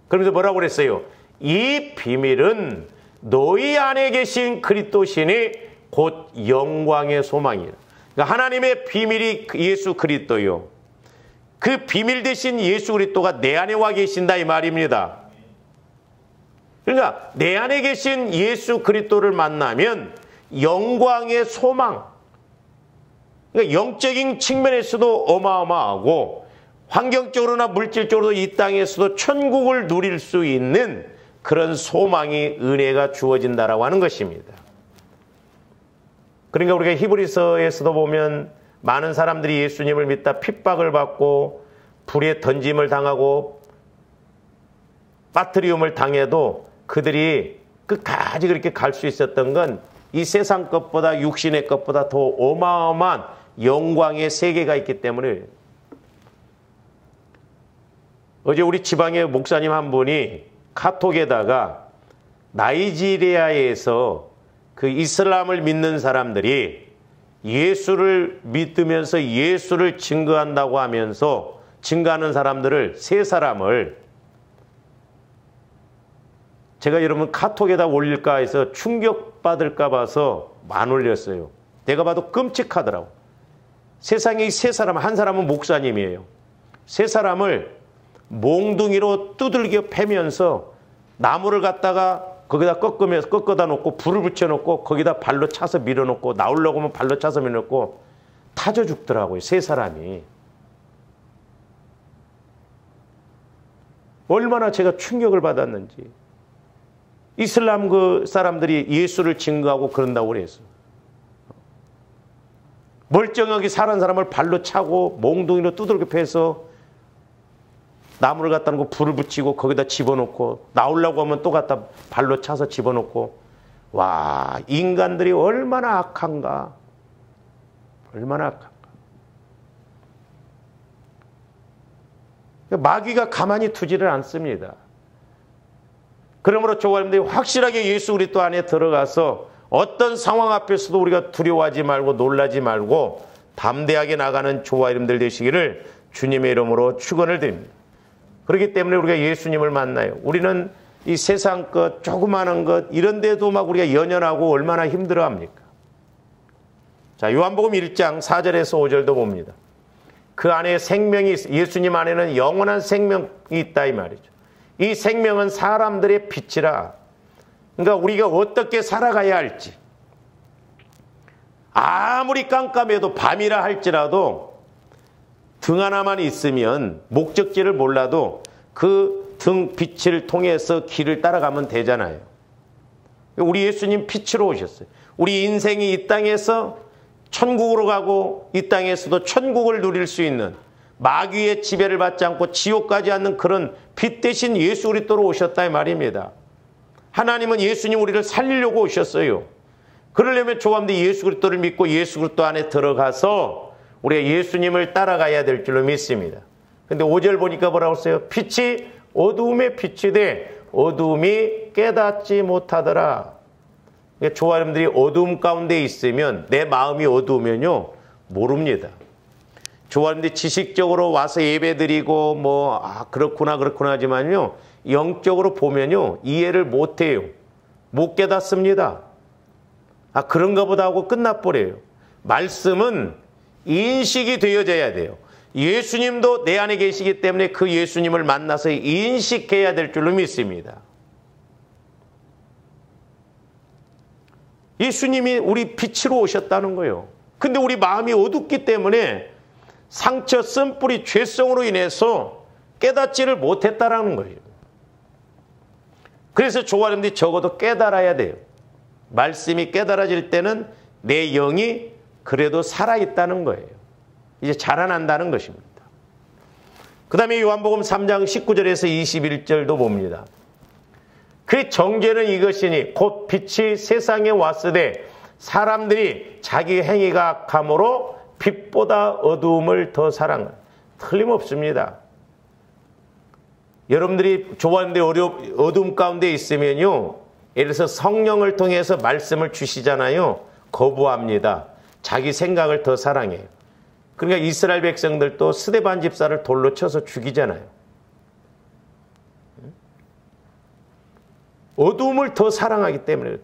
A: 그러면서 뭐라고 그랬어요? 이 비밀은 너희 안에 계신 그리스도시니 곧 영광의 소망이라. 그러니까 하나님의 비밀이 예수 그리스도요. 그 비밀 대신 예수 그리스도가 내 안에 와 계신다 이 말입니다. 그러니까 내 안에 계신 예수 그리스도를 만나면 영광의 소망, 그러니까 영적인 측면에서도 어마어마하고 환경적으로나 물질적으로도 이 땅에서도 천국을 누릴 수 있는 그런 소망이, 은혜가 주어진다라고 하는 것입니다. 그러니까 우리가 히브리서에서도 보면 많은 사람들이 예수님을 믿다 핍박을 받고 불에 던짐을 당하고 빠트리움을 당해도 그들이 끝까지 그렇게 갈 수 있었던 건 이 세상 것보다, 육신의 것보다 더 어마어마한 영광의 세계가 있기 때문에. 어제 우리 지방의 목사님 한 분이 카톡에다가 나이지리아에서 그 이슬람을 믿는 사람들이 예수를 믿으면서 예수를 증거한다고 하면서 증거하는 사람들을, 세 사람을 제가 여러분 카톡에다 올릴까 해서 충격받을까 봐서 안 올렸어요. 내가 봐도 끔찍하더라고. 세상에 이 세 사람, 한 사람은 목사님이에요. 세 사람을 몽둥이로 두들겨 패면서 나무를 갖다가 거기다 꺾어다 놓고 불을 붙여놓고 거기다 발로 차서 밀어놓고 나오려고 하면 발로 차서 밀어놓고 타져 죽더라고요. 세 사람이. 얼마나 제가 충격을 받았는지. 이슬람 그 사람들이 예수를 증거하고 그런다고 그랬어. 멀쩡하게 살은 사람을 발로 차고 몽둥이로 두들겨 패서 나무를 갖다 놓고 불을 붙이고 거기다 집어넣고 나오려고 하면 또 갖다 발로 차서 집어넣고. 와, 인간들이 얼마나 악한가. 얼마나 악한가. 마귀가 가만히 두지를 않습니다. 그러므로 조가님들이 확실하게 예수 그리스도 안에 들어가서 어떤 상황 앞에서도 우리가 두려워하지 말고 놀라지 말고 담대하게 나가는 조화 이름들 되시기를 주님의 이름으로 축원을 드립니다. 그렇기 때문에 우리가 예수님을 만나요. 우리는 이 세상 것, 조그마한 것 이런 데도 막 우리가 연연하고 얼마나 힘들어합니까? 자, 요한복음 1장 4절에서 5절도 봅니다. 그 안에 생명이, 예수님 안에는 영원한 생명이 있다 이 말이죠. 이 생명은 사람들의 빛이라. 그러니까 우리가 어떻게 살아가야 할지, 아무리 깜깜해도 밤이라 할지라도 등 하나만 있으면 목적지를 몰라도 그 등 빛을 통해서 길을 따라가면 되잖아요. 우리 예수님 빛으로 오셨어요. 우리 인생이 이 땅에서 천국으로 가고 이 땅에서도 천국을 누릴 수 있는, 마귀의 지배를 받지 않고 지옥 가지 않는 그런 빛 대신 예수 그리스도로 오셨다 이 말입니다. 하나님은 예수님 우리를 살리려고 오셨어요. 그러려면 조감도 예수 그리스도를 믿고 예수 그리스도 안에 들어가서 우리가 예수님을 따라가야 될 줄로 믿습니다. 근데 5절 보니까 뭐라고 써요? 빛이 어두움의 빛이 돼 어두움이 깨닫지 못하더라. 그러니까 조아님들이 어두움 가운데 있으면, 내 마음이 어두우면요 모릅니다. 조아님들이 지식적으로 와서 예배드리고 그렇구나 하지만요 영적으로 보면요 이해를 못해요. 못 깨닫습니다. 그런가 보다 하고 끝나버려요. 말씀은 인식이 되어져야 돼요. 예수님도 내 안에 계시기 때문에 그 예수님을 만나서 인식해야 될 줄로 믿습니다. 예수님이 우리 빛으로 오셨다는 거예요. 근데 우리 마음이 어둡기 때문에 상처, 쓴뿌리, 죄성으로 인해서 깨닫지를 못했다라는 거예요. 그래서 조아님들이 적어도 깨달아야 돼요. 말씀이 깨달아질 때는 내 영이 그래도 살아있다는 거예요. 이제 자라난다는 것입니다. 그 다음에 요한복음 3장 19절에서 21절도 봅니다. 그 정죄는 이것이니 곧 빛이 세상에 왔으되 사람들이 자기 행위가 악함으로 빛보다 어두움을 더 사랑하는. 틀림없습니다. 여러분들이 좋아하는데 어두움 가운데 있으면요, 예를 들어서 성령을 통해서 말씀을 주시잖아요. 거부합니다. 자기 생각을 더 사랑해요. 그러니까 이스라엘 백성들도 스데반 집사를 돌로 쳐서 죽이잖아요. 어두움을 더 사랑하기 때문에,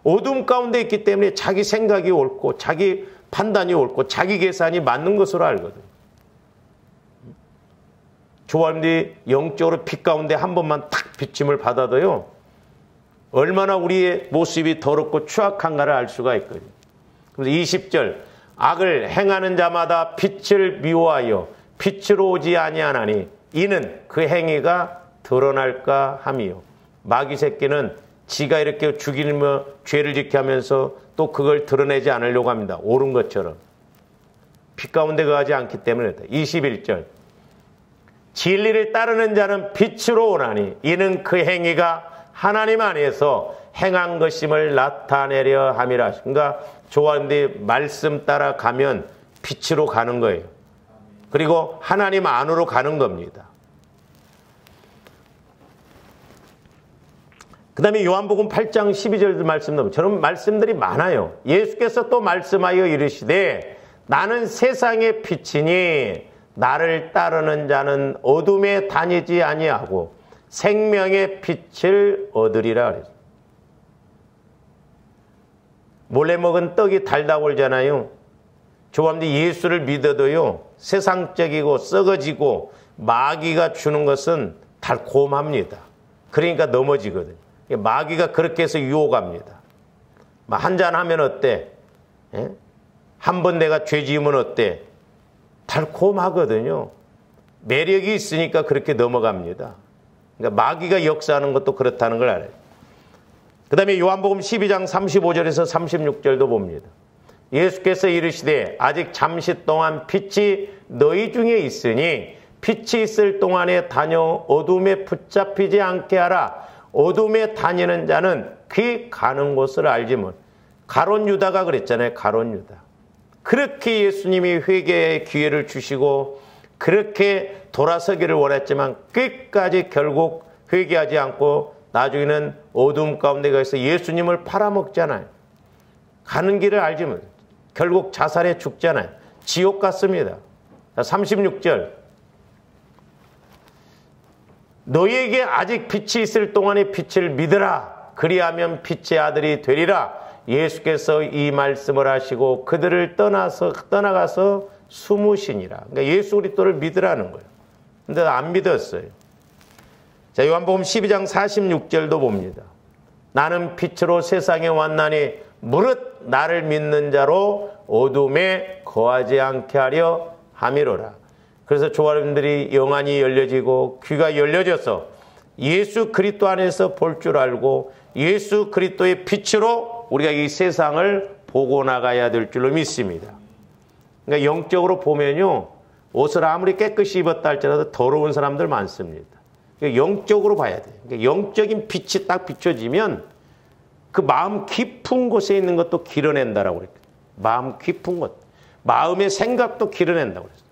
A: 어두움 가운데 있기 때문에 자기 생각이 옳고 자기 판단이 옳고 자기 계산이 맞는 것으로 알거든. 조아님들이 영적으로 빛 가운데 한 번만 탁 비침을 받아도요, 얼마나 우리의 모습이 더럽고 추악한가를 알 수가 있거든요. 그래서 20절, 악을 행하는 자마다 빛을 미워하여 빛으로 오지 아니하나니 이는 그 행위가 드러날까 함이요. 마귀 새끼는 지가 이렇게 죽이며 죄를 짓게 하면서 또 그걸 드러내지 않으려고 합니다. 옳은 것처럼. 빛 가운데 거하지 않기 때문에. 21절, 진리를 따르는 자는 빛으로 오나니 이는 그 행위가 하나님 안에서 행한 것임을 나타내려 함이라. 그러니까 조아님들이 말씀 따라 가면 빛으로 가는 거예요. 그리고 하나님 안으로 가는 겁니다. 그 다음에 요한복음 8장 12절 말씀도 저런 말씀들이 많아요. 예수께서 또 말씀하여 이르시되 나는 세상의 빛이니 나를 따르는 자는 어둠에 다니지 아니하고 생명의 빛을 얻으리라 그랬어요. 몰래 먹은 떡이 달다고 그러잖아요. 조합원들 예수를 믿어도요, 세상적이고 썩어지고 마귀가 주는 것은 달콤합니다. 그러니까 넘어지거든요. 마귀가 그렇게 해서 유혹합니다. 한잔 하면 어때? 예? 한 번 내가 죄 지으면 어때? 달콤하거든요. 매력이 있으니까 그렇게 넘어갑니다. 그러니까 마귀가 역사하는 것도 그렇다는 걸 알아요. 그 다음에 요한복음 12장 35절에서 36절도 봅니다. 예수께서 이르시되 아직 잠시 동안 빛이 너희 중에 있으니 빛이 있을 동안에 다녀 어둠에 붙잡히지 않게 하라. 어둠에 다니는 자는 그 가는 곳을 알지 못. 가룟 유다가 그랬잖아요. 가룟 유다. 그렇게 예수님이 회개의 기회를 주시고 그렇게 돌아서기를 원했지만 끝까지 결국 회개하지 않고 나중에는 어둠 가운데 가서 예수님을 팔아먹잖아요. 가는 길을 알지 못. 결국 자살해 죽잖아요. 지옥 갔습니다. 36절. 너희에게 아직 빛이 있을 동안에 빛을 믿으라. 그리하면 빛의 아들이 되리라. 예수께서 이 말씀을 하시고 그들을 떠나가서 숨으시니라. 그러니까 예수 그리스도를 믿으라는 거예요. 근데 안 믿었어요. 자, 요한복음 12장 46절도 봅니다. 나는 빛으로 세상에 왔나니 무릇 나를 믿는 자로 어둠에 거하지 않게 하려 함이로라. 그래서 조화님들이 영안이 열려지고 귀가 열려져서 예수 그리스도 안에서 볼 줄 알고 예수 그리스도의 빛으로 우리가 이 세상을 보고 나가야 될 줄로 믿습니다. 그러니까 영적으로 보면요, 옷을 아무리 깨끗이 입었다 할지라도 더러운 사람들 많습니다. 그러니까 영적으로 봐야 돼요. 그러니까 영적인 빛이 딱 비춰지면 그 마음 깊은 곳에 있는 것도 길어낸다라고 그랬어요. 마음 깊은 것, 마음의 생각도 길어낸다고 그랬어요.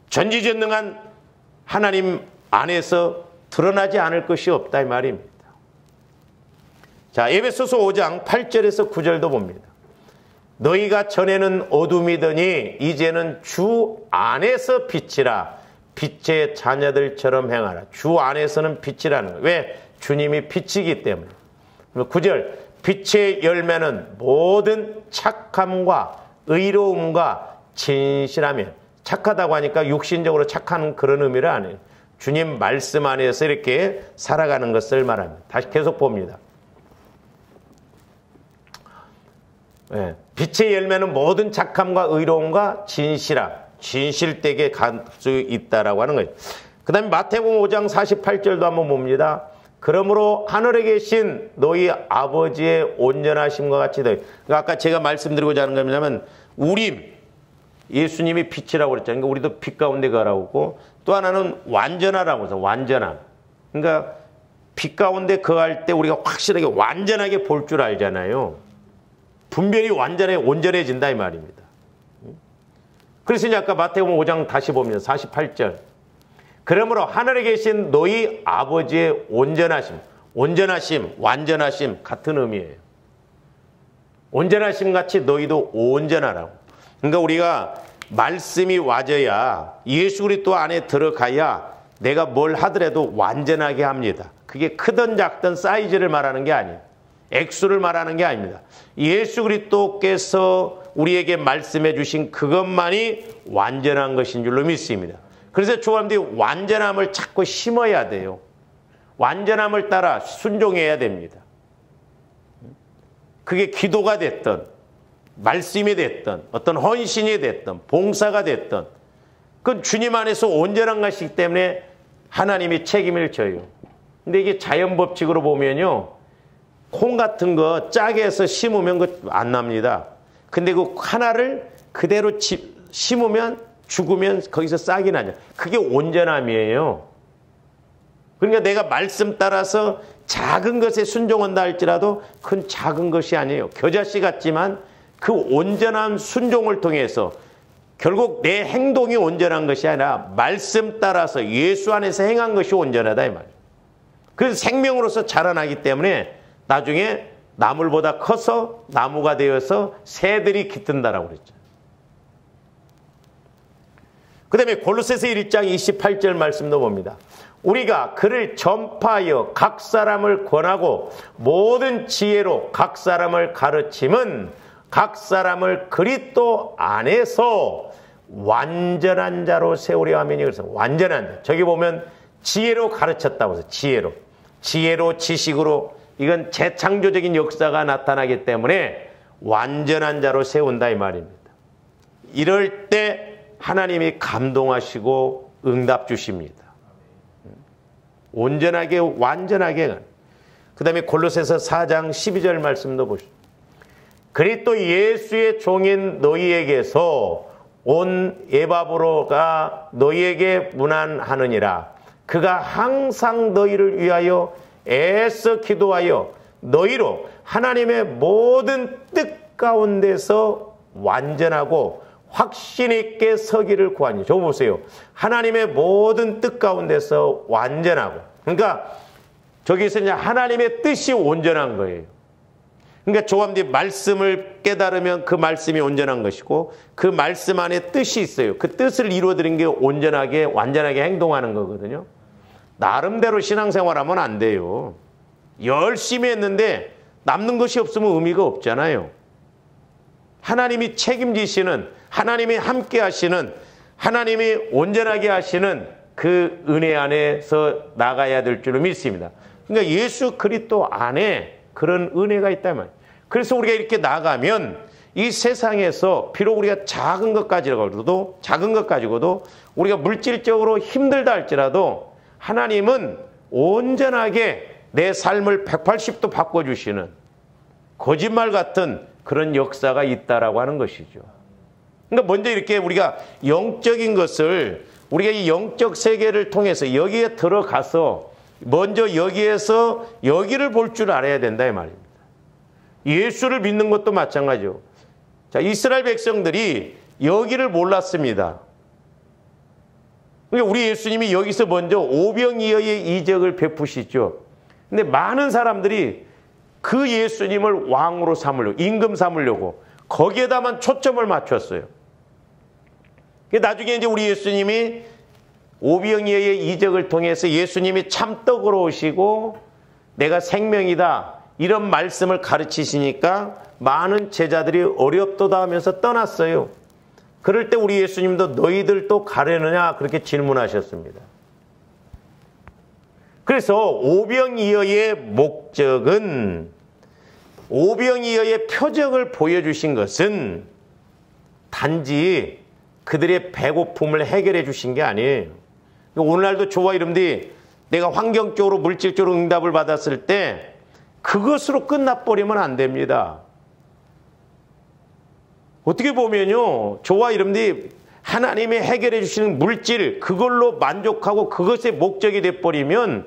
A: 전지전능한 하나님 안에서 드러나지 않을 것이 없다 이 말입니다. 자, 에베소서 5장 8절에서 9절도 봅니다. 너희가 전에는 어둠이더니 이제는 주 안에서 빛이라. 빛의 자녀들처럼 행하라. 주 안에서는 빛이라는 거예요. 왜? 주님이 빛이기 때문에. 9절. 빛의 열매는 모든 착함과 의로움과 진실하며. 착하다고 하니까 육신적으로 착한 그런 의미를 안 해요. 주님 말씀 안에서 이렇게 살아가는 것을 말합니다. 다시 계속 봅니다. 네. 빛의 열매는 모든 착함과 의로움과 진실되게 갈 수 있다라고 하는 거예요. 그 다음에 마태복음 5장 48절도 한번 봅니다. 그러므로 하늘에 계신 너희 아버지의 온전하심과 같이 그러니까 아까 제가 말씀드리고자 하는 건 뭐냐면 예수님이 빛이라고 그랬잖아요. 그러니까 우리도 빛 가운데 가라고 했고 또 하나는 완전하라고 해서 완전함. 그러니까 빛 가운데 거할 때 우리가 확실하게 완전하게 볼 줄 알잖아요. 분별이 온전해진다 이 말입니다. 그래서 이제 아까 마태복음 5장 다시 보면 48절. 그러므로 하늘에 계신 너희 아버지의 온전하심, 완전하심 같은 의미예요. 온전하심 같이 너희도 온전하라고. 그러니까 우리가 말씀이 와져야 예수 그리스도 안에 들어가야 내가 뭘 하더라도 완전하게 합니다. 그게 크든 작든 사이즈를 말하는 게 아니에요. 액수를 말하는 게 아닙니다. 예수 그리스도께서 우리에게 말씀해 주신 그것만이 완전한 것인 줄로 믿습니다. 그래서 조합들이 완전함을 찾고 심어야 돼요. 완전함을 따라 순종해야 됩니다. 그게 기도가 됐든 말씀이 됐든 어떤 헌신이 됐든 봉사가 됐든 그건 주님 안에서 온전한 것이기 때문에 하나님이 책임을 져요. 근데 이게 자연법칙으로 보면요, 콩 같은 거 짜게 해서 심으면 그 안 납니다. 근데 그 하나를 그대로 심으면 죽으면 거기서 싹이 나죠. 그게 온전함이에요. 그러니까 내가 말씀 따라서 작은 것에 순종한다 할지라도 그건 작은 것이 아니에요. 겨자씨 같지만 그 온전한 순종을 통해서 결국 내 행동이 온전한 것이 아니라 말씀 따라서 예수 안에서 행한 것이 온전하다 이 말이에요. 그 생명으로서 자라나기 때문에 나중에 나물보다 커서 나무가 되어서 새들이 깃든다라고 그랬죠. 그 다음에 골로새서 1장 28절 말씀도 봅니다. 우리가 그를 전파하여 각 사람을 권하고 모든 지혜로 각 사람을 가르침은 각 사람을 그리스도 안에서 완전한 자로 세우려 하면이. 그래서 완전한 자. 저기 보면 지혜로 가르쳤다고 해서 지혜로 지식으로 이건 재창조적인 역사가 나타나기 때문에 완전한 자로 세운다 이 말입니다. 이럴 때 하나님이 감동하시고 응답 주십니다. 온전하게 완전하게. 그 다음에 골로새서 4장 12절 말씀도 보시죠. 그리스도 예수의 종인 너희에게서 온 에바브로가 너희에게 문안하느니라. 그가 항상 너희를 위하여 애써 기도하여 너희로 하나님의 모든 뜻 가운데서 완전하고 확신 있게 서기를 구하니. 저거 보세요. 하나님의 모든 뜻 가운데서 완전하고. 그러니까 저기서 이제 하나님의 뜻이 온전한 거예요. 그러니까 조함디 말씀을 깨달으면 그 말씀이 온전한 것이고 그 말씀 안에 뜻이 있어요. 그 뜻을 이루어드린 게 온전하게 완전하게 행동하는 거거든요. 나름대로 신앙생활하면 안 돼요. 열심히 했는데 남는 것이 없으면 의미가 없잖아요. 하나님이 책임지시는, 하나님이 함께 하시는, 하나님이 온전하게 하시는 그 은혜 안에서 나가야 될 줄을 믿습니다. 그러니까 예수 그리스도 안에 그런 은혜가 있다면, 그래서 우리가 이렇게 나가면 이 세상에서 비록 우리가 작은 것 가지고도 우리가 물질적으로 힘들다 할지라도 하나님은 온전하게 내 삶을 180도 바꿔주시는 거짓말 같은 그런 역사가 있다라고 하는 것이죠. 그러니까 먼저 이렇게 우리가 영적인 것을, 우리가 이 영적 세계를 통해서 여기에 들어가서 먼저 여기에서 여기를 볼 줄 알아야 된다 이 말입니다. 예수를 믿는 것도 마찬가지죠. 자, 이스라엘 백성들이 여기를 몰랐습니다. 그러니까 우리 예수님이 여기서 먼저 오병이어의 이적을 베푸시죠. 근데 많은 사람들이 그 예수님을 왕으로 삼으려고, 임금 삼으려고 거기에다만 초점을 맞췄어요. 나중에 이제 우리 예수님이 오병이어의 이적을 통해서 예수님이 참떡으로 오시고 내가 생명이다 이런 말씀을 가르치시니까 많은 제자들이 어렵도다 하면서 떠났어요. 그럴 때 우리 예수님도 너희들 또 가려느냐 그렇게 질문하셨습니다. 그래서 오병이어의 목적은, 오병이어의 표적을 보여주신 것은 단지 그들의 배고픔을 해결해 주신 게 아니에요. 오늘날도 저와 여러분들이 내가 환경적으로 물질적으로 응답을 받았을 때 그것으로 끝나버리면 안 됩니다. 어떻게 보면요, 저와 여러분들이 하나님이 해결해 주시는 물질 그걸로 만족하고 그것의 목적이 돼버리면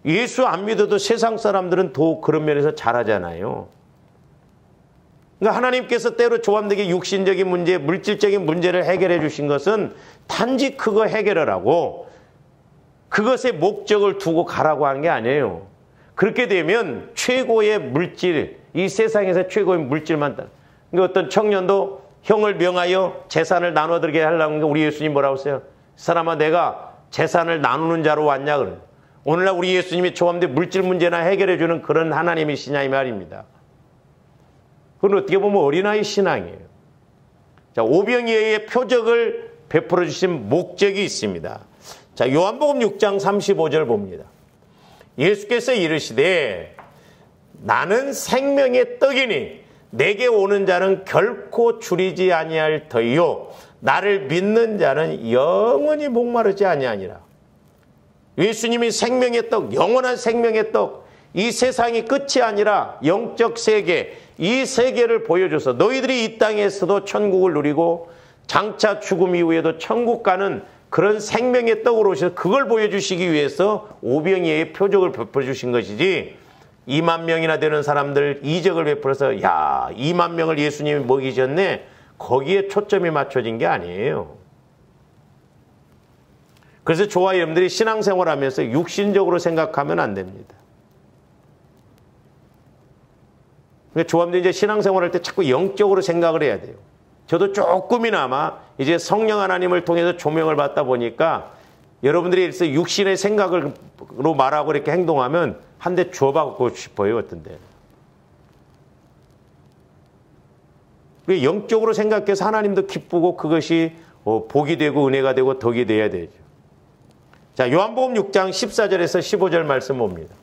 A: 예수 안 믿어도 세상 사람들은 더 그런 면에서 잘하잖아요. 그러니까 하나님께서 때로 조함되게 육신적인 문제, 물질적인 문제를 해결해 주신 것은 단지 그거 해결하라고 그것의 목적을 두고 가라고 하는 게 아니에요. 그렇게 되면 최고의 물질, 이 세상에서 최고의 물질만 따라. 그러니까 어떤 청년도 형을 명하여 재산을 나눠드리게 하려는 게 우리 예수님 뭐라고 했어요? 사람아 내가 재산을 나누는 자로 왔냐 그래요. 오늘날 우리 예수님이 조함대 물질 문제나 해결해 주는 그런 하나님이시냐 이 말입니다. 그건 어떻게 보면 어린아이 신앙이에요. 자, 오병이어의 표적을 베풀어 주신 목적이 있습니다. 자, 요한복음 6장 35절 봅니다. 예수께서 이르시되 나는 생명의 떡이니 내게 오는 자는 결코 줄이지 아니할 터이요 나를 믿는 자는 영원히 목마르지 아니하니라. 예수님이 생명의 떡, 영원한 생명의 떡, 이 세상이 끝이 아니라 영적 세계, 이 세계를 보여줘서 너희들이 이 땅에서도 천국을 누리고 장차 죽음 이후에도 천국 가는 그런 생명의 떡으로 오셔서 그걸 보여주시기 위해서 오병이어의 표적을 베풀어 주신 것이지, 2만 명이나 되는 사람들 이적을 베풀어서 야 2만 명을 예수님이 먹이셨네 거기에 초점이 맞춰진 게 아니에요. 그래서 저와 여러분들이 신앙생활하면서 육신적으로 생각하면 안 됩니다. 저와 여러분들이 이제 신앙생활할 때 자꾸 영적으로 생각을 해야 돼요. 저도 조금이나마 이제 성령 하나님을 통해서 조명을 받다 보니까 여러분들이 일서 육신의 생각으로 말하고 이렇게 행동하면 한 대 줘받고 싶어요, 어떤 데. 영적으로 생각해서 하나님도 기쁘고 그것이 복이 되고 은혜가 되고 덕이 돼야 되죠. 자, 요한복음 6장 14절에서 15절 말씀 봅니다.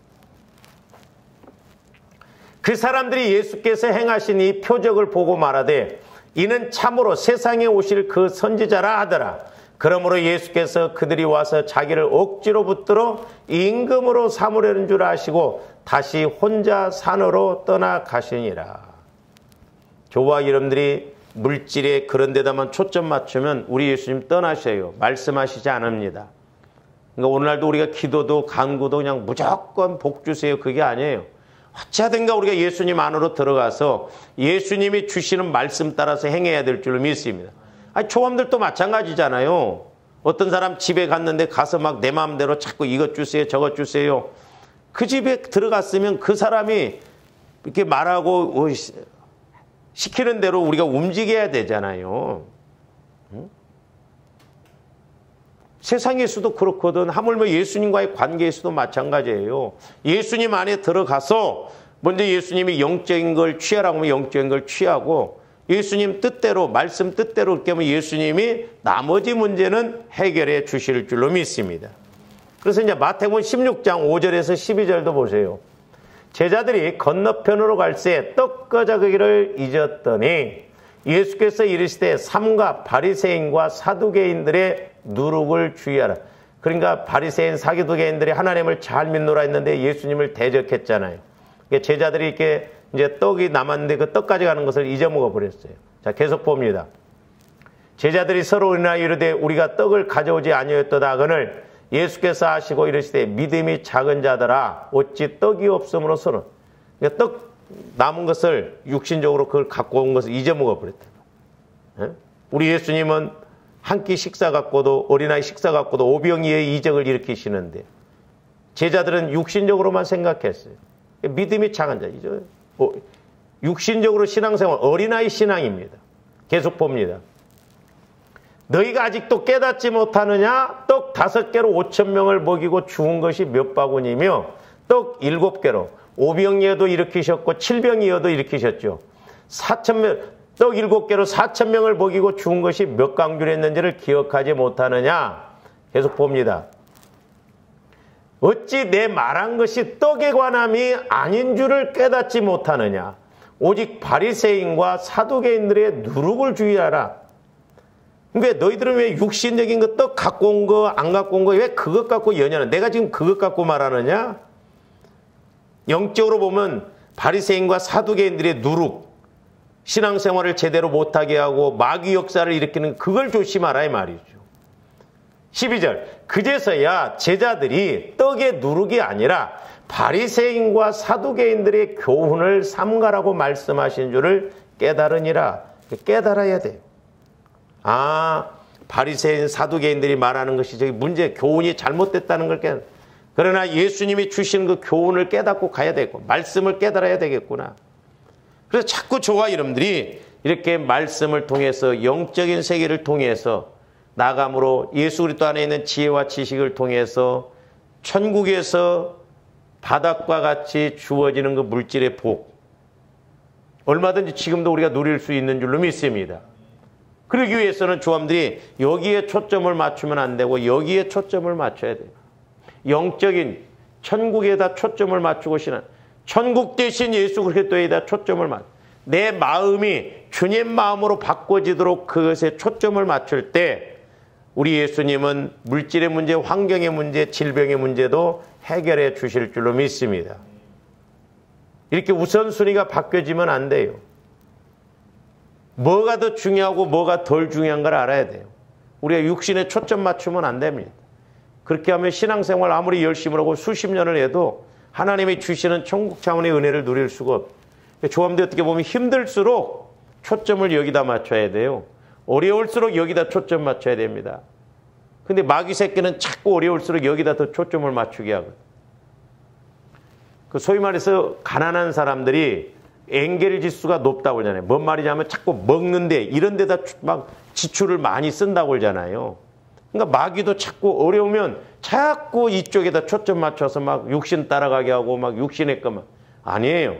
A: 그 사람들이 예수께서 행하신 이 표적을 보고 말하되 이는 참으로 세상에 오실 그 선지자라 하더라. 그러므로 예수께서 그들이 와서 자기를 억지로 붙들어 임금으로 삼으려는 줄 아시고 다시 혼자 산으로 떠나가시니라. 저와 여러분들이 물질에 그런 데다만 초점 맞추면 우리 예수님 떠나셔요. 말씀하시지 않습니다. 그러니까 오늘날도 우리가 기도도 간구도 그냥 무조건 복 주세요. 그게 아니에요. 어찌하든가 우리가 예수님 안으로 들어가서 예수님이 주시는 말씀 따라서 행해야 될 줄로 믿습니다. 아니, 초범들도 마찬가지잖아요. 어떤 사람 집에 갔는데 가서 막 내 마음대로 자꾸 이것 주세요, 저것 주세요. 그 집에 들어갔으면 그 사람이 이렇게 말하고 시키는 대로 우리가 움직여야 되잖아요. 응? 세상에서도 그렇거든. 하물며 예수님과의 관계에서도 마찬가지예요. 예수님 안에 들어가서 먼저 예수님이 영적인 걸 취하라고 하면 영적인 걸 취하고 예수님 뜻대로 말씀 뜻대로 그렇게 하면 예수님이 나머지 문제는 해결해 주실 줄로 믿습니다. 그래서 이제 마태복음 16장 5절에서 12절도 보세요. 제자들이 건너편으로 갈새 떡거저기를 잊었더니 예수께서 이르시되 삼가 바리새인과 사두개인들의 누룩을 주의하라. 그러니까 바리새인 사두개인들이 하나님을 잘 믿노라 했는데 예수님을 대적했잖아요. 제자들이 이렇게 이제 떡이 남았는데 그 떡까지 가는 것을 잊어먹어 버렸어요. 자, 계속 봅니다. 제자들이 서로 인하여 이르되 우리가 떡을 가져오지 아니하였도다 하거늘 예수께서 하시고 이르시되 믿음이 작은 자들아 어찌 떡이 없음으로 서로. 그러니까 떡 남은 것을 육신적으로 그걸 갖고 온 것을 잊어먹어 버렸다. 우리 예수님은 한 끼 식사 갖고도 어린아이 식사 갖고도 오병이의 이적을 일으키시는데 제자들은 육신적으로만 생각했어요. 믿음이 작은 자이죠. 육신적으로 신앙생활 어린아이 신앙입니다. 계속 봅니다. 너희가 아직도 깨닫지 못하느냐? 떡 5개로 5,000명을 먹이고 죽은 것이 몇 바구니며 떡 7개로 5병이어도 일으키셨고 7병이어도 일으키셨죠. 4,000명, 떡 7개로 4,000명을 먹이고 죽은 것이 몇 강줄했는지를 기억하지 못하느냐? 계속 봅니다. 어찌 내 말한 것이 떡에 관함이 아닌 줄을 깨닫지 못하느냐? 오직 바리새인과 사두개인들의 누룩을 주의하라. 그러니까 너희들은 왜 육신적인 거 떡 갖고 온 거 안 갖고 온 거 왜 그것 갖고 연연해? 내가 지금 그것 갖고 말하느냐? 영적으로 보면 바리새인과 사두개인들의 누룩, 신앙생활을 제대로 못하게 하고 마귀 역사를 일으키는 그걸 조심하라 이 말이죠. 12절 그제서야 제자들이 떡의 누룩이 아니라 바리새인과 사두개인들의 교훈을 삼가라고 말씀하신 줄을 깨달으니라. 깨달아야 돼요. 아, 바리새인 사두개인들이 말하는 것이 저기 문제 교훈이 잘못됐다는 걸 깨달아. 그러나 예수님이 주시는 그 교훈을 깨닫고 가야 되고 말씀을 깨달아야 되겠구나. 그래서 자꾸 저와 여러분들이 이렇게 말씀을 통해서 영적인 세계를 통해서 나감으로 예수 그리스도 안에 있는 지혜와 지식을 통해서 천국에서 바닥과 같이 주어지는 그 물질의 복 얼마든지 지금도 우리가 누릴 수 있는 줄로 믿습니다. 그러기 위해서는 조함들이 여기에 초점을 맞추면 안 되고 여기에 초점을 맞춰야 돼요. 영적인 천국에다 초점을 맞추고 신앙 천국 대신 예수 그리스도에다 초점을 맞춰 내 마음이 주님 마음으로 바꿔지도록 그것에 초점을 맞출 때 우리 예수님은 물질의 문제, 환경의 문제, 질병의 문제도 해결해 주실 줄로 믿습니다. 이렇게 우선순위가 바뀌어지면 안 돼요. 뭐가 더 중요하고 뭐가 덜 중요한 걸 알아야 돼요. 우리가 육신에 초점 맞추면 안 됩니다. 그렇게 하면 신앙생활 아무리 열심히 하고 수십 년을 해도 하나님이 주시는 천국 차원의 은혜를 누릴 수가 없어요. 조함도 어떻게 보면 힘들수록 초점을 여기다 맞춰야 돼요. 어려울수록 여기다 초점 맞춰야 됩니다. 근데 마귀 새끼는 자꾸 어려울수록 여기다 더 초점을 맞추게 하거든. 그 소위 말해서 가난한 사람들이 엔겔 지수가 높다고 그러잖아요. 뭔 말이냐면 자꾸 먹는데 이런 데다 막 지출을 많이 쓴다고 그러잖아요. 그러니까 마귀도 자꾸 어려우면 자꾸 이쪽에다 초점 맞춰서 막 육신 따라가게 하고 막 육신의 것만. 아니에요.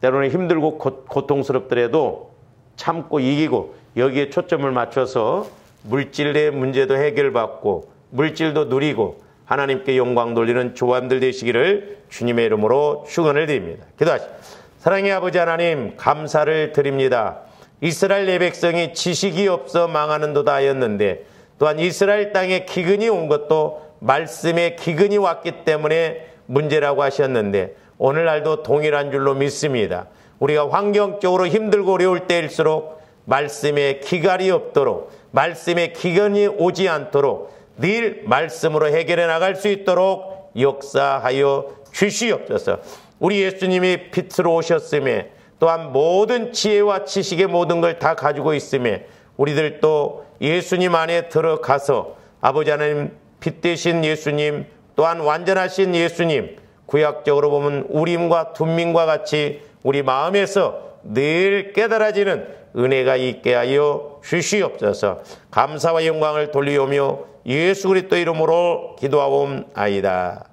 A: 때로는 힘들고 고통스럽더라도 참고 이기고 여기에 초점을 맞춰서 물질의 문제도 해결받고 물질도 누리고 하나님께 영광 돌리는 조함들 되시기를 주님의 이름으로 축원을 드립니다. 기도하시죠. 사랑의 아버지 하나님, 감사를 드립니다. 이스라엘 내 백성이 지식이 없어 망하는도다 하였는데 또한 이스라엘 땅에 기근이 온 것도 말씀에 기근이 왔기 때문에 문제라고 하셨는데 오늘날도 동일한 줄로 믿습니다. 우리가 환경적으로 힘들고 어려울 때일수록 말씀에 기갈이 없도록 말씀에 기근이 오지 않도록 늘 말씀으로 해결해 나갈 수 있도록 역사하여 주시옵소서. 우리 예수님이 빛으로 오셨음에 또한 모든 지혜와 지식의 모든 걸 다 가지고 있음에 우리들도 예수님 안에 들어가서 아버지 하나님 빛 되신 예수님 또한 완전하신 예수님 구약적으로 보면 우림과 둠민과 같이 우리 마음에서 늘 깨달아지는 은혜가 있게 하여 주시옵소서. 감사와 영광을 돌리오며 예수 그리스도 이름으로 기도하옵나이다.